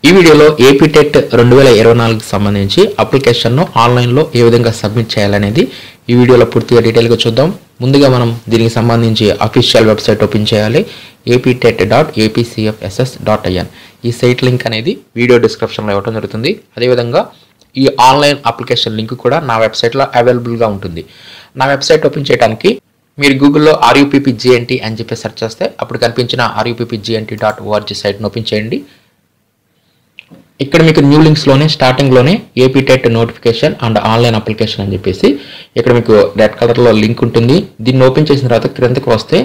ఈ వీడియోలో AP TET 2024 కి సంబంధించి అప్లికేషన్ను ఆన్లైన్లో ఏ విధంగా సబ్మిట్ చేయాలనేది ఈ వీడియోలో పూర్తిగా డీటెయిల్గా చూద్దాం. ముందుగా మనం దీనికి సంబంధించి అఫీషియల్ వెబ్సైట్ ఓపెన్ చేయాలి. aptet.apcfss.in. ఈ సైట్ లింక్ అనేది వీడియో డిస్క్రిప్షన్లో ఇవ్వడం జరుగుతుంది. అదేవిధంగా ఈ ఆన్లైన్ అప్లికేషన్ లింక్ కూడా నా వెబ్సైట్లో అవైలబుల్గా ఉంటుంది. నా వెబ్సైట్ ఓపెన్ చేయడానికి మీరు గూగుల్లో RUPPGNT అని చెప్పి సెర్చ్ చేస్తే అప్పుడు కనిపించిన RUPPGNT.org సైట్ను ఓపెన్ చేయండి. ఇక్కడ మీకు న్యూ లింక్స్లోనే స్టార్టింగ్లోనే AP TET notification and online application అని చెప్పేసి ఇక్కడ మీకు రెడ్ కలర్లో లింక్ ఉంటుంది. దీన్ని ఓపెన్ చేసిన తర్వాత క్రిందకి వస్తే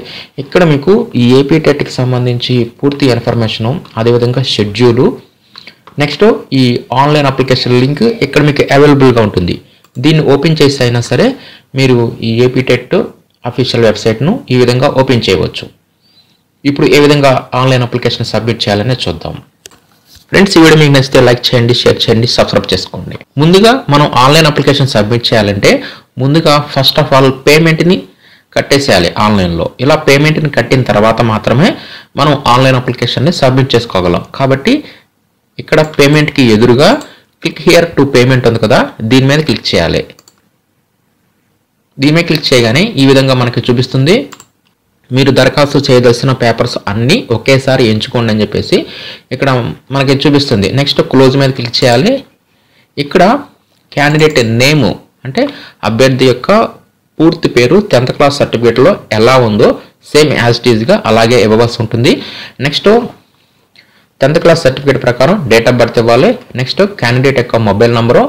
ఇక్కడ మీకు ఈ ఏపీ టెట్కి సంబంధించి పూర్తి ఇన్ఫర్మేషను, అదేవిధంగా షెడ్యూలు, నెక్స్ట్ ఈ ఆన్లైన్ అప్లికేషన్ లింక్ ఇక్కడ మీకు అవైలబుల్గా ఉంటుంది. దీన్ని ఓపెన్ చేసి అయినా సరే మీరు ఈ ఏపీ టెట్ అఫీషియల్ వెబ్సైట్ను ఈ విధంగా ఓపెన్ చేయవచ్చు. ఇప్పుడు ఏ విధంగా ఆన్లైన్ అప్లికేషన్ సబ్మిట్ చేయాలనే చూద్దాం. ఫ్రెండ్స్, ఈ వీడియో మీకు నచ్చితే లైక్ చేయండి, షేర్ చేయండి, సబ్స్క్రైబ్ చేసుకోండి. ముందుగా మనం ఆన్లైన్ అప్లికేషన్ సబ్మిట్ చేయాలంటే ముందుగా ఫస్ట్ ఆఫ్ ఆల్ పేమెంట్ని కట్టేసేయాలి ఆన్లైన్లో. ఇలా పేమెంట్ని కట్టిన తర్వాత మాత్రమే మనం ఆన్లైన్ అప్లికేషన్ని సబ్మిట్ చేసుకోగలం. కాబట్టి ఇక్కడ పేమెంట్కి ఎదురుగా క్లిక్ హియర్ టు పేమెంట్ ఉంది కదా, దీని మీద క్లిక్ చేయాలి. దీని మీద క్లిక్ చేయగానే ఈ విధంగా మనకి చూపిస్తుంది. మీరు దరఖాస్తు చేయదలసిన పేపర్స్ అన్నీ ఒకేసారి ఎంచుకోండి అని చెప్పేసి ఇక్కడ మనకి చూపిస్తుంది. నెక్స్ట్ క్లోజ్ మీద క్లిక్ చేయాలి. ఇక్కడ క్యాండిడేట్ నేము అంటే అభ్యర్థి యొక్క పూర్తి పేరు 10th క్లాస్ సర్టిఫికేట్లో ఎలా ఉందో సేమ్ యాజ్ ఇట్ ఈజ్గా అలాగే ఇవ్వవలసి ఉంటుంది. నెక్స్ట్ 10th క్లాస్ సర్టిఫికేట్ ప్రకారం డేట్ ఆఫ్ బర్త్ ఇవ్వాలి. నెక్స్ట్ క్యాండిడేట్ యొక్క మొబైల్ నంబరు,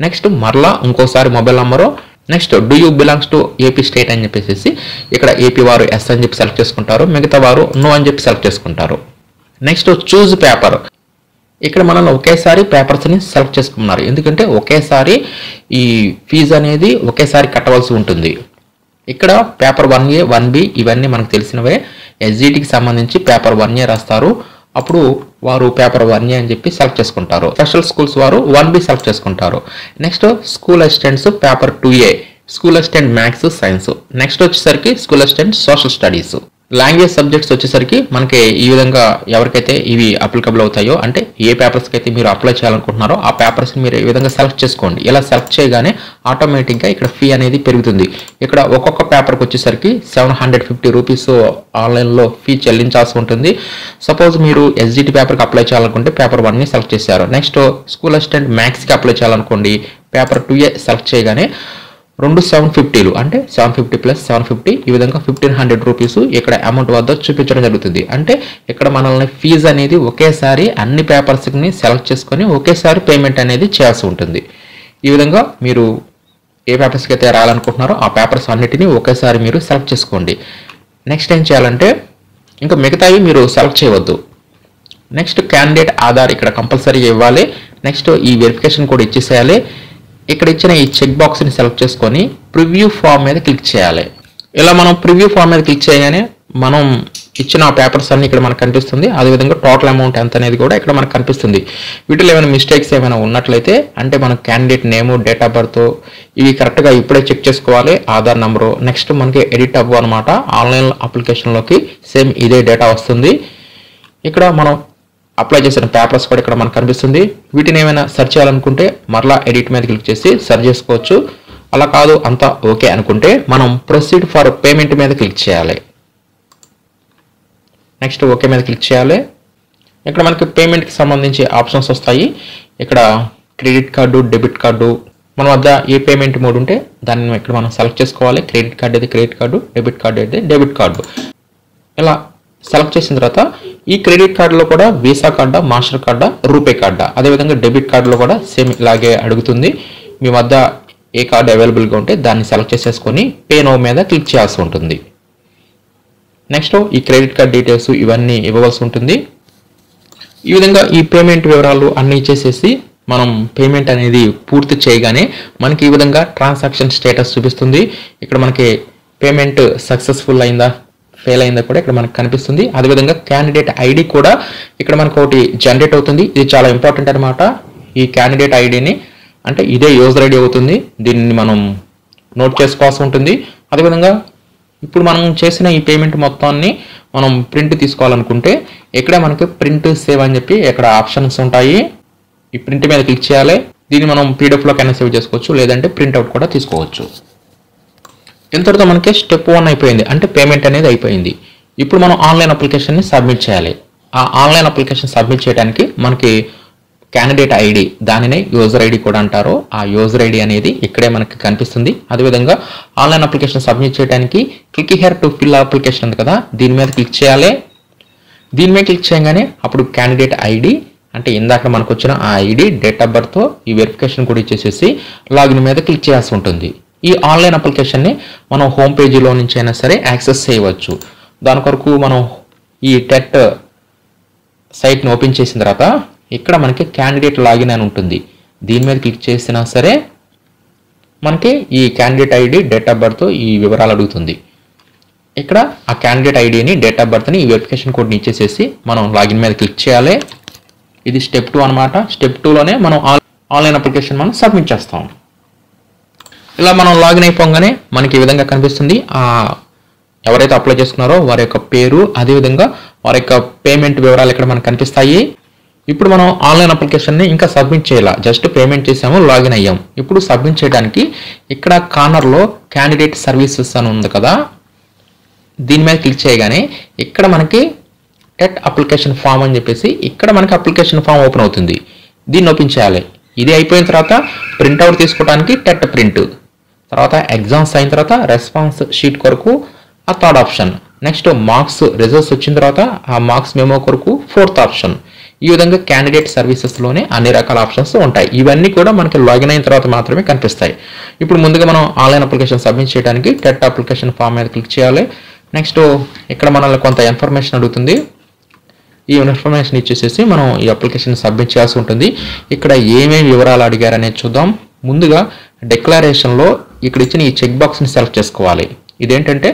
నెక్స్ట్ మరలా ఇంకోసారి mobile number, next do you belongs to AP state అని చెప్పేసి ఇక్కడ ఏపీ వారు ఎస్ అని చెప్పి సెలెక్ట్ చేసుకుంటారు, మిగతా వారు నో అని చెప్పి సెలెక్ట్ చేసుకుంటారు. Next choose paper. ఇక్కడ మనల్ని ఒకేసారి పేపర్స్ని సెలెక్ట్ చేసుకున్నారు, ఎందుకంటే ఒకేసారి ఈ ఫీజు అనేది ఒకేసారి కట్టవలసి ఉంటుంది. ఇక్కడ పేపర్ 1A 1B ఇవన్నీ మనకు తెలిసినవే. SGTకి సంబంధించి పేపర్ 1A రాస్తారు, అప్పుడు వారు పేపర్ 1A అని చెప్పి సెలెక్ట్ చేసుకుంటారు. స్పెషల్ స్కూల్స్ వారు 1B సెలెక్ట్ చేసుకుంటారు. Next school assistants paper 2A, school assistant maths science. Next వచ్చేసరికి school assistant social studies. Language subjects వచ్చేసరికి మనకి ఈ విధంగా ఎవరికైతే ఇవి అప్లికబుల్ అవుతాయో, అంటే ఏ పేపర్స్కి అయితే మీరు అప్లై చేయాలనుకుంటున్నారో ఆ పేపర్స్ని మీరు ఈ విధంగా సెలెక్ట్ చేసుకోండి. ఇలా సెలెక్ట్ చేయగానే ఆటోమేటిక్గా ఇక్కడ ఫీ అనేది పెరుగుతుంది. ఇక్కడ ఒక్కొక్క పేపర్కి వచ్చేసరికి 750 రూపీస్ ఆన్లైన్లో ఫీ చెల్లించాల్సి ఉంటుంది. సపోజ్ మీరు SGT పేపర్కి అప్లై చేయాలనుకుంటే పేపర్ 1ని సెలెక్ట్ చేశారు. నెక్స్ట్ స్కూల్ అసిస్టెంట్ మ్యాథ్స్కి అప్లై చేయాలనుకోండి, పేపర్ 2A సెలెక్ట్ చేయగానే 2 750లు అంటే 750 + 750 ఈ విధంగా 1500 రూపీస్ ఇక్కడ అమౌంట్ వద్ద చూపించడం జరుగుతుంది. అంటే ఇక్కడ మనల్ని ఫీజు అనేది ఒకేసారి అన్ని పేపర్స్ని సెలెక్ట్ చేసుకొని ఒకేసారి పేమెంట్ అనేది చేయాల్సి ఉంటుంది. ఈ విధంగా మీరు ఏ పేపర్స్కి అయితే రాయాలనుకుంటున్నారో ఆ పేపర్స్ అన్నిటినీ ఒకేసారి మీరు సెలెక్ట్ చేసుకోండి. నెక్స్ట్ ఏం చేయాలంటే ఇంకా మిగతావి మీరు సెలెక్ట్ చేయవద్దు. నెక్స్ట్ క్యాండిడేట్ ఆధార్ ఇక్కడ కంపల్సరీగా ఇవ్వాలి. నెక్స్ట్ ఈ వెరిఫికేషన్ కోడ్ ఇచ్చేసేయాలి. ఇక్కడ ఇచ్చిన ఈ చెక్ బాక్స్ని సెలెక్ట్ చేసుకొని ప్రివ్యూ ఫామ్ మీద క్లిక్ చేయాలి. ఇలా మనం ప్రివ్యూ ఫామ్ మీద క్లిక్ చేయగానే మనం ఇచ్చిన పేపర్స్ అన్ని ఇక్కడ మనకు కనిపిస్తుంది. అదేవిధంగా టోటల్ అమౌంట్ ఎంత అనేది కూడా ఇక్కడ మనకు కనిపిస్తుంది. వీటిలో ఏమైనా మిస్టేక్స్ ఏమైనా ఉన్నట్లయితే అంటే మన candidate name, date of birth ఇవి కరెక్ట్గా ఇప్పుడే చెక్ చేసుకోవాలి. ఆధార్ నెంబరు, నెక్స్ట్ మనకి ఎడిట్ అవ్వు అనమాట. ఆన్లైన్ అప్లికేషన్లోకి సేమ్ ఇదే డేటా వస్తుంది. ఇక్కడ మనం అప్లై చేసిన పేపర్స్ కూడా ఇక్కడ మనకు కనిపిస్తుంది. వీటిని ఏమైనా సెర్చ్ చేయాలనుకుంటే మరలా ఎడిట్ మీద క్లిక్ చేసి సెర్చ్ చేసుకోవచ్చు. అలా కాదు అంతా ఓకే అనుకుంటే మనం ప్రొసీడ్ ఫర్ పేమెంట్ మీద క్లిక్ చేయాలి. నెక్స్ట్ ఓకే మీద క్లిక్ చేయాలి. ఇక్కడ మనకి పేమెంట్కి సంబంధించి ఆప్షన్స్ వస్తాయి. ఇక్కడ క్రెడిట్ కార్డు, డెబిట్ కార్డు, మన వద్ద ఏ పేమెంట్ మోడ్ ఉంటే దాన్ని ఇక్కడ మనం సెలెక్ట్ చేసుకోవాలి. క్రెడిట్ కార్డు అయితే క్రెడిట్ కార్డు, డెబిట్ కార్డు అయితే డెబిట్ కార్డు. ఇలా సెలెక్ట్ చేసిన తర్వాత ఈ క్రెడిట్ కార్డులో కూడా వీసా కార్డా, మాస్టర్ కార్డా, రూపే కార్డా, అదేవిధంగా డెబిట్ కార్డులో కూడా సేమ్ ఇలాగే అడుగుతుంది. మీ వద్ద ఏ కార్డు అవైలబుల్గా ఉంటే దాన్ని సెలెక్ట్ చేసేసుకొని పే నౌ మీద క్లిక్ చేయాల్సి ఉంటుంది. నెక్స్ట్ ఈ క్రెడిట్ కార్డ్ డీటెయిల్స్ ఇవన్నీ ఇవ్వవలసి ఉంటుంది. ఈ విధంగా ఈ పేమెంట్ వివరాలు అన్నీ ఇచ్చేసేసి మనం పేమెంట్ అనేది పూర్తి చేయగానే మనకి ఈ విధంగా ట్రాన్సాక్షన్ స్టేటస్ చూపిస్తుంది. ఇక్కడ మనకి పేమెంట్ సక్సెస్ఫుల్ అయిందా, ఫెయిల్ అయిందా కూడా ఇక్కడ మనకు కనిపిస్తుంది. అదేవిధంగా క్యాండిడేట్ ఐడి కూడా ఇక్కడ మనకు ఒకటి జనరేట్ అవుతుంది. ఇది చాలా ఇంపార్టెంట్ అనమాట. ఈ క్యాండిడేట్ ఐడిని అంటే ఇదే యూజర్ ఐడి అవుతుంది. దీన్ని మనం నోట్ చేసుకోవాల్సి ఉంటుంది. అదేవిధంగా ఇప్పుడు మనం చేసిన ఈ పేమెంట్ మొత్తాన్ని మనం ప్రింట్ తీసుకోవాలనుకుంటే ఇక్కడే మనకి ప్రింట్ సేవ్ అని చెప్పి ఇక్కడ ఆప్షన్స్ ఉంటాయి. ఈ ప్రింట్ మీద క్లిక్ చేయాలి. దీన్ని మనం పీడిఎఫ్లో కైనా సేవ్ చేసుకోవచ్చు, లేదంటే ప్రింట్అవుట్ కూడా తీసుకోవచ్చు. ఇంతటితో మనకి స్టెప్ 1 అయిపోయింది, అంటే పేమెంట్ అనేది అయిపోయింది. ఇప్పుడు మనం ఆన్లైన్ అప్లికేషన్ని సబ్మిట్ చేయాలి. ఆ ఆన్లైన్ అప్లికేషన్ సబ్మిట్ చేయడానికి మనకి క్యాండిడేట్ ఐడి, దానినే యూజర్ ఐడి కూడా అంటారు. ఆ యూజర్ ఐడి అనేది ఇక్కడే మనకి కనిపిస్తుంది. అదేవిధంగా ఆన్లైన్ అప్లికేషన్ సబ్మిట్ చేయడానికి click here to fill application ఉంది కదా, దీని మీద క్లిక్ చేయాలి. దీని మీద క్లిక్ చేయగానే అప్పుడు క్యాండిడేట్ ఐడి అంటే ఇందాక మనకు వచ్చిన ఆ ఐడి, డేట్ ఆఫ్ బర్త్తో ఈ వెరిఫికేషన్ కూడా ఇచ్చేసేసి లాగిన్ మీద క్లిక్ చేయాల్సి ఉంటుంది. ఈ ఆన్లైన్ అప్లికేషన్ని మనం హోమ్ పేజీలో నుంచి అయినా సరే యాక్సెస్ చేయవచ్చు. దాని కొరకు మనం ఈ టెట్ సైట్ని ఓపెన్ చేసిన తర్వాత ఇక్కడ మనకి క్యాండిడేట్ లాగిన్ అని ఉంటుంది. దీని మీద క్లిక్ చేసినా సరే మనకి ఈ candidate ID, date of birth ఈ వివరాలు అడుగుతుంది. ఇక్కడ ఆ క్యాండిడేట్ ఐడిని, డేట్ ఆఫ్ బర్త్ని ఈ వెరిఫికేషన్ కోడ్ని ఇచ్చేసేసి మనం లాగిన్ మీద క్లిక్ చేయాలి. ఇది స్టెప్ 2 అనమాట. స్టెప్ 2లోనే మనం ఆన్లైన్ అప్లికేషన్ మనం సబ్మిట్ చేస్తాం. ఇలా మనం లాగిన్ అయిపోగానే మనకి ఈ విధంగా కనిపిస్తుంది. ఎవరైతే అప్లై చేసుకున్నారో వారి యొక్క పేరు, అదేవిధంగా వారి యొక్క పేమెంట్ వివరాలు ఇక్కడ మనకు కనిపిస్తాయి. ఇప్పుడు మనం ఆన్లైన్ అప్లికేషన్ని ఇంకా సబ్మిట్ చేయాలి. జస్ట్ పేమెంట్ చేసాము, లాగిన్ అయ్యాం. ఇప్పుడు సబ్మిట్ చేయడానికి ఇక్కడ కార్నర్లో క్యాండిడేట్ సర్వీసెస్ అని ఉంది కదా, దీని మీద క్లిక్ చేయగానే ఇక్కడ మనకి టెట్ అప్లికేషన్ ఫామ్ అని చెప్పేసి ఇక్కడ మనకి అప్లికేషన్ ఫామ్ ఓపెన్ అవుతుంది. దీన్ని ఓపెన్ చేయాలి. ఇది అయిపోయిన తర్వాత ప్రింట్అవుట్ తీసుకోవడానికి టెట్ ప్రింట్, తర్వాత ఎగ్జామ్స్ అయిన తర్వాత రెస్పాన్స్ షీట్ కొరకు ఆ third option, next marks results వచ్చిన తర్వాత ఆ మార్క్స్ మెమో కొరకు 4th ఆప్షన్. ఈ విధంగా క్యాండిడేట్ సర్వీసెస్లోనే అన్ని రకాల ఆప్షన్స్ ఉంటాయి. ఇవన్నీ కూడా మనకి లాగిన్ అయిన తర్వాత మాత్రమే కనిపిస్తాయి. ఇప్పుడు ముందుగా మనం ఆన్లైన్ అప్లికేషన్ సబ్మిట్ చేయడానికి టెట్ అప్లికేషన్ ఫామ్ మీద క్లిక్ చేయాలి. నెక్స్ట్ ఇక్కడ మనల్ని కొంత ఇన్ఫర్మేషన్ అడుగుతుంది. ఈ ఇన్ఫర్మేషన్ ఇచ్చేసేసి మనం ఈ అప్లికేషన్ సబ్మిట్ చేయాల్సి ఉంటుంది. ఇక్కడ ఏమేమి వివరాలు అడిగారు అనేది చూద్దాం. ముందుగా డిక్లరేషన్లో ఇక్కడ ఇచ్చిన ఈ చెక్ బాక్స్ని సెలెక్ట్ చేసుకోవాలి. ఇదేంటంటే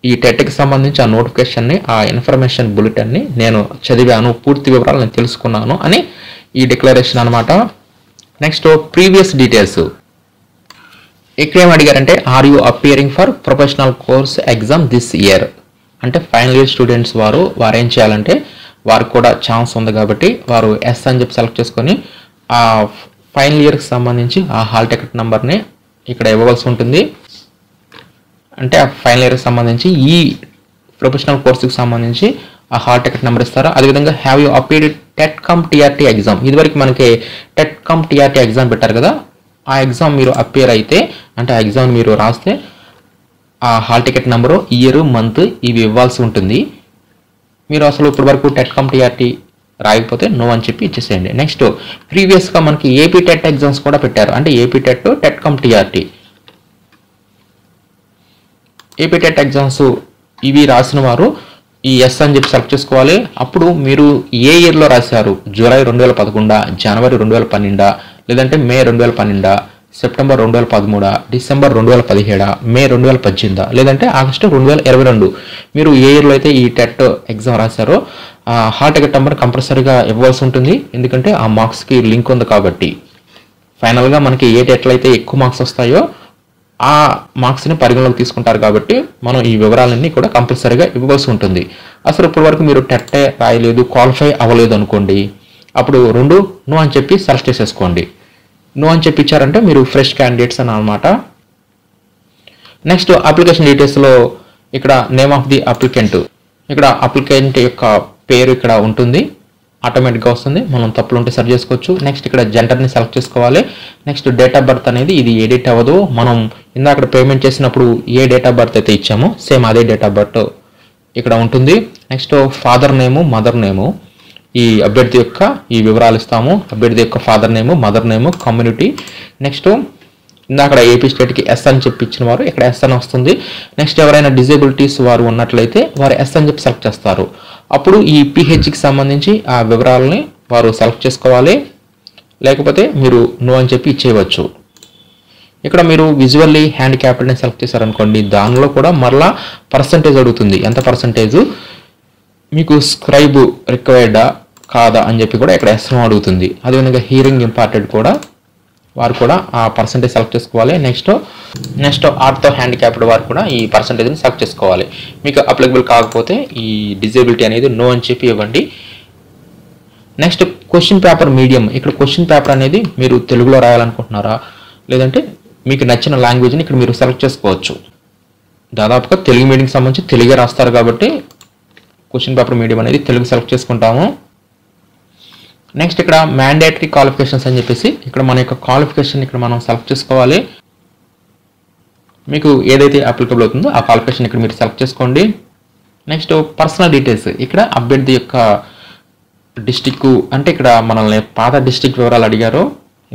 ఈ టెట్కి సంబంధించి ఆ నోటిఫికేషన్ని, ఆ ఇన్ఫర్మేషన్ బులెటిన్ని నేను చదివాను, పూర్తి వివరాలు నేను తెలుసుకున్నాను అని ఈ డిక్లరేషన్ అనమాట. Next previous details. ఇక్కడ ఏం అడిగారంటే are you appearing for professional course exam this year, అంటే ఫైనల్ ఇయర్ స్టూడెంట్స్ వారు ఏం చేయాలంటే వారికి కూడా ఛాన్స్ ఉంది కాబట్టి వారు ఎస్ అని చెప్పి సెలెక్ట్ చేసుకొని ఆ ఫైనల్ ఇయర్కి సంబంధించి ఆ హాల్ టికెట్ నెంబర్ని ఇక్కడ ఇవ్వవలసి ఉంటుంది. అంటే ఆ ఫైనల్ ఇయర్కి సంబంధించి ఈ ప్రొఫెషనల్ కోర్సుకి సంబంధించి ఆ హాల్ టికెట్ నెంబర్ ఇస్తారు. అదేవిధంగా have you appeared TET cum TRT exam, ఇదివరకు మనకి టెట్ కమ్ టీఆర్టీ ఎగ్జామ్ పెట్టారు కదా, ఆ ఎగ్జామ్ మీరు అపేర్ అయితే అంటే ఆ ఎగ్జామ్ మీరు రాస్తే ఆ hall ticket number, year, month ఇవి ఇవ్వాల్సి ఉంటుంది. మీరు అసలు ఇప్పటి వరకు టెట్ కమ్ టీఆర్టీ రాయకపోతే నో అని చెప్పి ఇచ్చేసేయండి. నెక్స్ట్ ప్రీవియస్గా మనకి ఏపీ టెట్ ఎగ్జామ్స్ కూడా పెట్టారు, అంటే AP TET, TET cum TRT. AP TET exams ఇవి రాసిన వారు ఈ ఎస్ అని చెప్పి సెలెక్ట్ చేసుకోవాలి. అప్పుడు మీరు ఏ ఇయర్లో రాశారు, జూలై 2011, జనవరి 2012, లేదంటే మే 2012, సెప్టెంబర్ 2013, డిసెంబర్ 2017, మే 2018, లేదంటే ఆగస్టు 2022. మీరు ఏ ఇయర్లో అయితే ఈ టెట్ ఎగ్జామ్ రాశారో ఆ హాల్ టికెట్ నెంబర్ కంపల్సరీగా ఇవ్వాల్సి ఉంటుంది. ఎందుకంటే ఆ మార్క్స్కి లింక్ ఉంది కాబట్టి. ఫైనల్గా మనకి ఏ టెట్లో అయితే ఎక్కువ మార్క్స్ వస్తాయో ఆ మార్క్స్ని పరిగణలోకి తీసుకుంటారు కాబట్టి మనం ఈ వివరాలన్నీ కూడా కంపల్సరీగా ఇవ్వవలసి ఉంటుంది. అసలు ఇప్పటి వరకు మీరు టెట్ రాయలేదు, క్వాలిఫై అవ్వలేదు అనుకోండి, అప్పుడు 2 నో అని చెప్పి సెలెక్ట్ చేసేసుకోండి. నో అని చెప్పి ఇచ్చారంటే మీరు ఫ్రెష్ క్యాండిడేట్స్ అని అనమాట. నెక్స్ట్ అప్లికేషన్ డీటెయిల్స్లో ఇక్కడ నేమ్ ఆఫ్ ది అప్లికెంట్, ఇక్కడ అప్లికెంట్ యొక్క పేరు ఇక్కడ ఉంటుంది, ఆటోమేటిక్గా వస్తుంది. మనం తప్పులు ఉంటే సెర్చ్ చేసుకోవచ్చు. నెక్స్ట్ ఇక్కడ జెండర్ని సెలెక్ట్ చేసుకోవాలి. నెక్స్ట్ డేట్ ఆఫ్ బర్త్ అనేది ఇది ఎడిట్ అవ్వదు. మనం ఇందాక పేమెంట్ చేసినప్పుడు ఏ డేట్ ఆఫ్ బర్త్ అయితే ఇచ్చామో సేమ్ అదే డేట్ ఆఫ్ బర్త్ ఇక్కడ ఉంటుంది. Next father name, mother name, ఈ అభ్యర్థి యొక్క ఈ వివరాలు ఇస్తాము. అభ్యర్థి యొక్క father name, mother name, community. Next ఇందాక ఏపీ స్టేట్కి ఎస్ అని చెప్పి ఇచ్చిన వారు ఇక్కడ ఎస్ అని వస్తుంది. నెక్స్ట్ ఎవరైనా డిజేబిలిటీస్ వారు ఉన్నట్లయితే వారు ఎస్ అని చెప్పి సెలెక్ట్ చేస్తారు. అప్పుడు ఈ పిహెచ్కి సంబంధించి ఆ వివరాలని వారు సెలెక్ట్ చేసుకోవాలి, లేకపోతే మీరు నో అని చెప్పి ఇచ్చేయవచ్చు. ఇక్కడ మీరు విజువల్లీ హ్యాండిక్యాప్డ్ని సెలెక్ట్ చేశారనుకోండి, దానిలో కూడా మరలా పర్సంటేజ్ అడుగుతుంది. ఎంత పర్సంటేజ్ మీకు స్క్రైబ్ రిక్వైర్డా కాదా అని చెప్పి కూడా ఇక్కడ ఎస్ అడుగుతుంది. అదేవిధంగా హియరింగ్ ఇంపార్టెంట్ కూడా వారు కూడా ఆ పర్సంటేజ్ సెలెక్ట్ చేసుకోవాలి. నెక్స్ట్ ఆర్థో హ్యాండిక్యాప్డ్ వారు కూడా ఈ పర్సంటేజ్ని సెలెక్ట్ చేసుకోవాలి. మీకు అప్లికబుల్ కాకపోతే ఈ డిజేబిలిటీ అనేది నో అని చెప్పి ఇవ్వండి. Next question paper medium. ఇక్కడ క్వశ్చన్ పేపర్ అనేది మీరు తెలుగులో రాయాలనుకుంటున్నారా, లేదంటే మీకు నచ్చిన లాంగ్వేజ్ని ఇక్కడ మీరు సెలెక్ట్ చేసుకోవచ్చు. దాదాపుగా తెలుగు మీడియంకి సంబంధించి తెలుగే రాస్తారు కాబట్టి క్వశ్చన్ పేపర్ మీడియం అనేది తెలుగు సెలెక్ట్ చేసుకుంటాము. నెక్స్ట్ ఇక్కడ మ్యాండేటరీ క్వాలిఫికేషన్స్ అని చెప్పేసి ఇక్కడ మన యొక్క క్వాలిఫికేషన్ ఇక్కడ మనం సెలెక్ట్ చేసుకోవాలి. మీకు ఏదైతే అప్లికబుల్ అవుతుందో ఆ క్వాలిఫికేషన్ ఇక్కడ మీరు సెలెక్ట్ చేసుకోండి. Next personal details. ఇక్కడ అభ్యర్థి యొక్క డిస్టిక్, అంటే ఇక్కడ మనల్ని పాత డిస్టిక్ వివరాలు అడిగారు.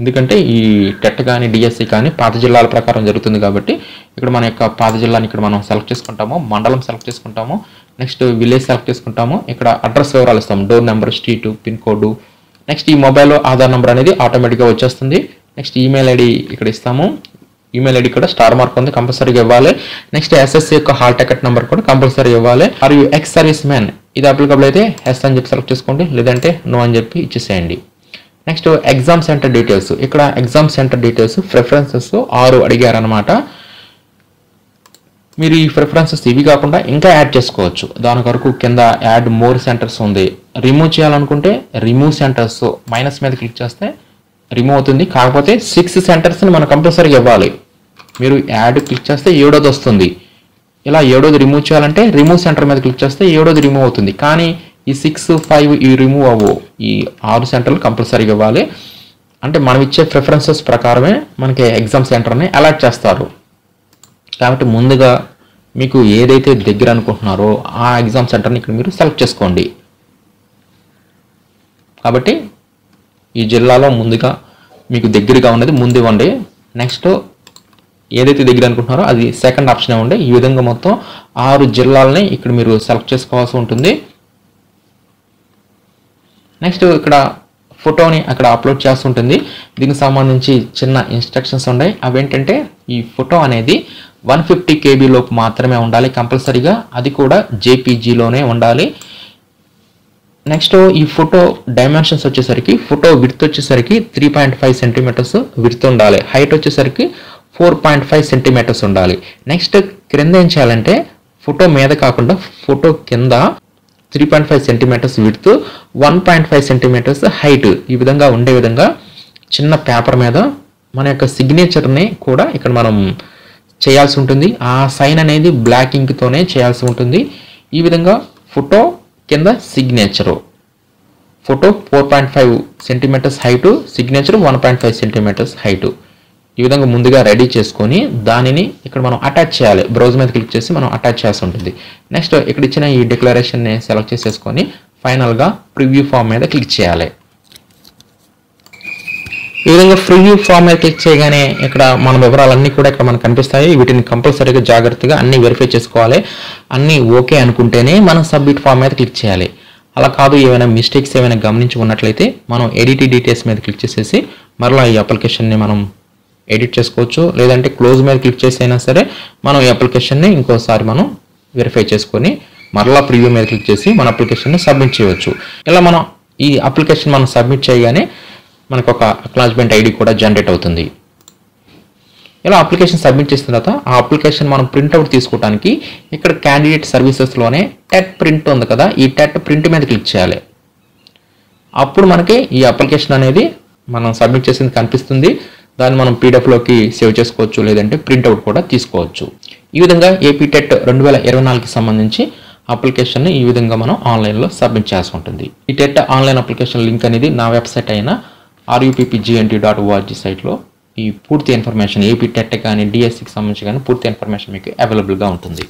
ఎందుకంటే ఈ టెట్ కానీ డిఎస్సి కానీ పాత జిల్లాల ప్రకారం జరుగుతుంది కాబట్టి ఇక్కడ మన యొక్క పాత జిల్లాని ఇక్కడ మనం సెలెక్ట్ చేసుకుంటాము, మండలం సెలెక్ట్ చేసుకుంటాము, నెక్స్ట్ విలేజ్ సెలెక్ట్ చేసుకుంటాము. ఇక్కడ అడ్రస్ వివరాలు ఇస్తాము, door number, street, pin code. Next ఈ మొబైల్ ఆధార్ నెంబర్ అనేది ఆటోమేటిక్గా వచ్చేస్తుంది. నెక్స్ట్ ఈమెయిల్ ఐడి ఇక్కడ ఇస్తాము. ఈమెయిల్ ఐడి కూడా స్టార్ మార్క్ ఉంది, కంపల్సరీగా ఇవ్వాలి. నెక్స్ట్ ఎస్ఎస్సి యొక్క హాల్ టికెట్ నెంబర్ కూడా కంపల్సరీ ఇవ్వాలి. మరియు ఎక్స్ సర్వీస్ మ్యాన్ ఇది అప్లికబుల్ అయితే ఎస్ అని చెప్పి సెలెక్ట్ చేసుకోండి, లేదంటే నో అని చెప్పి ఇచ్చేసేయండి. Next exam centre details. ఇక్కడ ఎగ్జామ్ సెంటర్ డీటెయిల్స్ ప్రిఫరెన్సెస్ 6 అడిగారనమాట. మీరు ఈ ప్రిఫరెన్సెస్ ఇవి కాకుండా ఇంకా యాడ్ చేసుకోవచ్చు. దాని వరకు కింద యాడ్ మోర్ సెంటర్స్ ఉంది. రిమూవ్ చేయాలనుకుంటే రిమూవ్ సెంటర్స్ మైనస్ మీద క్లిక్ చేస్తే రిమూవ్ అవుతుంది. కాకపోతే 6 సెంటర్స్ని మనం కంపల్సరీగా ఇవ్వాలి. మీరు యాడ్ క్లిక్ చేస్తే 7వ వస్తుంది. ఇలా 7వది రిమూవ్ చేయాలంటే రిమూవ్ సెంటర్ మీద క్లిక్ చేస్తే 7వది రిమూవ్ అవుతుంది. కానీ ఈ 6, 5 ఈ రిమూవ్ అవ్వవు. ఈ 6 సెంటర్లు కంపల్సరీగా ఇవ్వాలి. అంటే మనం ఇచ్చే ప్రిఫరెన్సెస్ ప్రకారమే మనకి ఎగ్జామ్ సెంటర్ని అలాట్ చేస్తారు. కాబట్టి ముందుగా మీకు ఏదైతే దగ్గర అనుకుంటున్నారో ఆ ఎగ్జామ్ సెంటర్ని ఇక్కడ మీరు సెలెక్ట్ చేసుకోండి. కాబట్టి ఈ జిల్లాలో ముందుగా మీకు దగ్గరగా ఉన్నది ముందు ఇవ్వండి. నెక్స్ట్ ఏదైతే దగ్గర అనుకుంటున్నారో అది సెకండ్ ఆప్షన్ ఇవ్వండి. ఈ విధంగా మొత్తం 6 జిల్లాలని ఇక్కడ మీరు సెలెక్ట్ చేసుకోవాల్సి ఉంటుంది. నెక్స్ట్ ఇక్కడ ఫోటోని అక్కడ అప్లోడ్ చేస్తుంటుంది. దీనికి సంబంధించి చిన్న ఇన్స్ట్రక్షన్స్ ఉన్నాయి. అవేంటంటే ఈ ఫోటో అనేది 150 KB లోపు మాత్రమే ఉండాలి కంపల్సరీగా, అది కూడా జేపీజీలోనే ఉండాలి. నెక్స్ట్ ఈ ఫోటో డైమెన్షన్స్ వచ్చేసరికి ఫోటో విడ్త్ వచ్చేసరికి 3.5 సెంటీమీటర్స్ విడ్త్ ఉండాలి, హైట్ వచ్చేసరికి 4.5 సెంటీమీటర్స్ ఉండాలి. నెక్స్ట్ క్రింద ఏం చేయాలంటే ఫోటో మీద కాకుండా ఫోటో కింద 3.5 సెంటీమీటర్స్ విడ్త్, 1.5 సెంటీమీటర్స్ హైట్ ఈ విధంగా ఉండే విధంగా చిన్న పేపర్ మీద మన యొక్క సిగ్నేచర్ని కూడా ఇక్కడ మనం చేయాల్సి ఉంటుంది. ఆ సైన్ అనేది బ్లాక్ ఇంక్తోనే చేయాల్సి ఉంటుంది. ఈ విధంగా ఫోటో కింద signature, photo 4.5 centimetres height, signature 1.5 centimetres height. ఈ విధంగా ముందుగా రెడీ చేసుకొని దానిని ఇక్కడ మనం అటాచ్ చేయాలి. బ్రౌజ్ మీద క్లిక్ చేసి మనం అటాచ్ చేయాల్సి ఉంటుంది. నెక్స్ట్ ఇక్కడ ఇచ్చిన ఈ డిక్లరేషన్ని సెలెక్ట్ చేసేసుకొని ఫైనల్గా ప్రివ్యూ ఫామ్ మీద క్లిక్ చేయాలి. ఈ విధంగా ప్రివ్యూ ఫామ్ మీద క్లిక్ చేయగానే ఇక్కడ మన వివరాలన్నీ కూడా ఇక్కడ మనకు కనిపిస్తాయి. వీటిని కంపల్సరీగా జాగ్రత్తగా అన్ని వెరిఫై చేసుకోవాలి. అన్నీ ఓకే అనుకుంటేనే మనం సబ్మిట్ ఫామ్ మీద క్లిక్ చేయాలి. అలా కాదు ఏమైనా మిస్టేక్స్ ఏమైనా గమనించి ఉన్నట్లయితే మనం ఎడిట్ డీటెయిల్స్ మీద క్లిక్ చేసేసి మరలా ఈ అప్లికేషన్ని మనం ఎడిట్ చేసుకోవచ్చు. లేదంటే క్లోజ్ మీద క్లిక్ చేసి అయినా సరే మనం ఈ అప్లికేషన్ని ఇంకోసారి మనం వెరిఫై చేసుకొని మరలా ప్రివ్యూ మీద క్లిక్ చేసి మన అప్లికేషన్ని సబ్మిట్ చేయవచ్చు. ఇలా మనం ఈ అప్లికేషన్ మనం సబ్మిట్ చేయగానే మనకు ఒక అక్నాలెడ్జ్మెంట్ ఐడి కూడా జనరేట్ అవుతుంది. ఇలా అప్లికేషన్ సబ్మిట్ చేసిన తర్వాత ఆ అప్లికేషన్ మనం ప్రింట్అవుట్ తీసుకోవడానికి ఇక్కడ క్యాండిడేట్ సర్వీసెస్లోనే టెట్ ప్రింట్ ఉంది కదా, ఈ టెట్ ప్రింట్ మీద క్లిక్ చేయాలి. అప్పుడు మనకి ఈ అప్లికేషన్ అనేది మనం సబ్మిట్ చేసింది కనిపిస్తుంది. దాన్ని మనం పీడిఎఫ్లోకి సేవ్ చేసుకోవచ్చు, లేదంటే ప్రింట్అవుట్ కూడా తీసుకోవచ్చు. ఈ విధంగా ఏపీ టెట్ 2024కి సంబంధించి అప్లికేషన్ని ఈ విధంగా మనం ఆన్లైన్లో సబ్మిట్ చేయాల్సి ఉంటుంది. ఈ టెట్ ఆన్లైన్ అప్లికేషన్ లింక్ అనేది నా వెబ్సైట్ అయిన ruppgnt.org సైట్లో ఈ పూర్తి ఇన్ఫర్మేషన్ ఏపీ టెట్ కానీ డిఎస్సికి సంబంధించి కానీ పూర్తి ఇన్ఫర్మేషన్ మీకు అవైలబుల్గా ఉంటుంది.